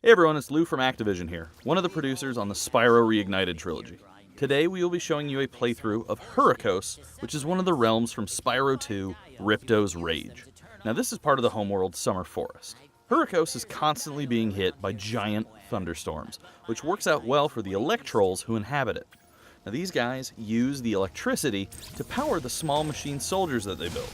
Hey everyone, it's Lou from Activision here, one of the producers on the Spyro Reignited trilogy. Today we will be showing you a playthrough of Hurricos, which is one of the realms from Spyro 2, Ripto's Rage. Now this is part of the homeworld Summer Forest. Hurricos is constantly being hit by giant thunderstorms, which works out well for the Electrolls who inhabit it. Now these guys use the electricity to power the small machine soldiers that they build.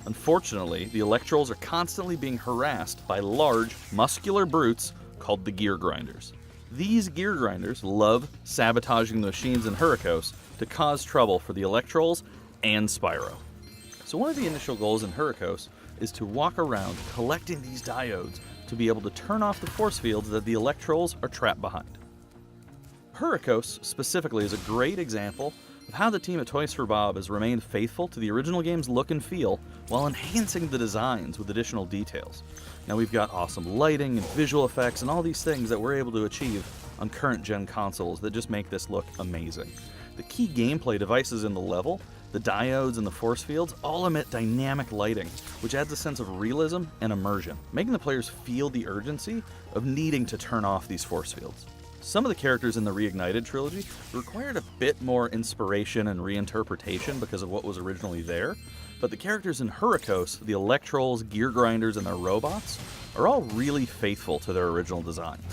Unfortunately, the Electrolls are constantly being harassed by large, muscular brutes called the Gear Grinders. These Gear Grinders love sabotaging the machines in Hurricos to cause trouble for the Electrolls and Spyro. So one of the initial goals in Hurricos is to walk around collecting these diodes to be able to turn off the force fields that the Electrolls are trapped behind. Hurricos specifically is a great example of how the team at Toys for Bob has remained faithful to the original game's look and feel while enhancing the designs with additional details. Now we've got awesome lighting and visual effects and all these things that we're able to achieve on current gen consoles that just make this look amazing. The key gameplay devices in the level, the diodes and the force fields, all emit dynamic lighting, which adds a sense of realism and immersion, making the players feel the urgency of needing to turn off these force fields. Some of the characters in the Reignited trilogy required a bit more inspiration and reinterpretation because of what was originally there, but the characters in Hurricos, the Electrolls, Gear Grinders, and their robots, are all really faithful to their original designs.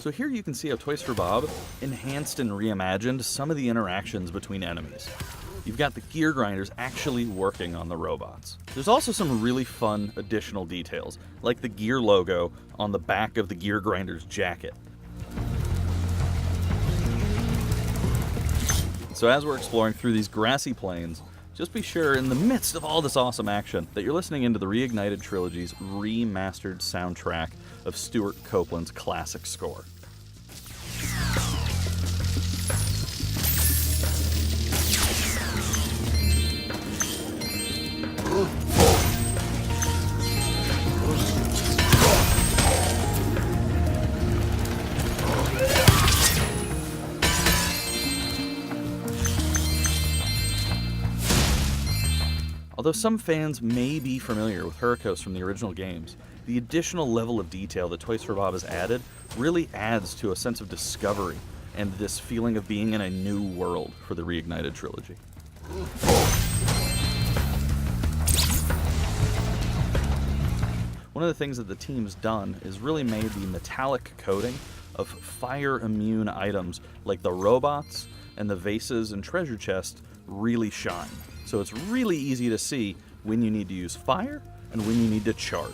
So here you can see how Toys for Bob enhanced and reimagined some of the interactions between enemies. You've got the Gear Grinders actually working on the robots. There's also some really fun additional details, like the Gear logo on the back of the Gear Grinder's jacket. So as we're exploring through these grassy plains, just be sure in the midst of all this awesome action that you're listening into the Reignited trilogy's remastered soundtrack of Stuart Copeland's classic score. Although some fans may be familiar with Hurricos from the original games, the additional level of detail that Toys for Bob has added really adds to a sense of discovery and this feeling of being in a new world for the Reignited trilogy. One of the things that the team's done is really made the metallic coating of fire-immune items like the robots and the vases and treasure chests really shine. So it's really easy to see when you need to use fire and when you need to charge.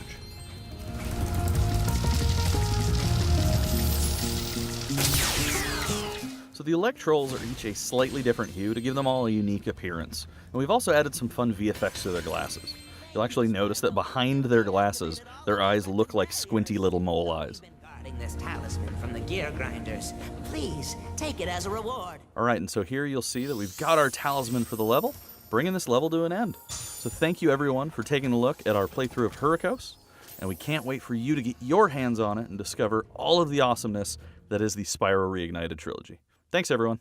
So the Electrolls are each a slightly different hue to give them all a unique appearance. And we've also added some fun VFX to their glasses. You'll actually notice that behind their glasses, their eyes look like squinty little mole eyes. This talisman from the Gear Grinders. Please take it as a reward. Alright, and so here you'll see that we've got our talisman for the level, bringing this level to an end. So thank you everyone for taking a look at our playthrough of Hurricos, and we can't wait for you to get your hands on it and discover all of the awesomeness that is the Spyro Reignited trilogy. Thanks everyone.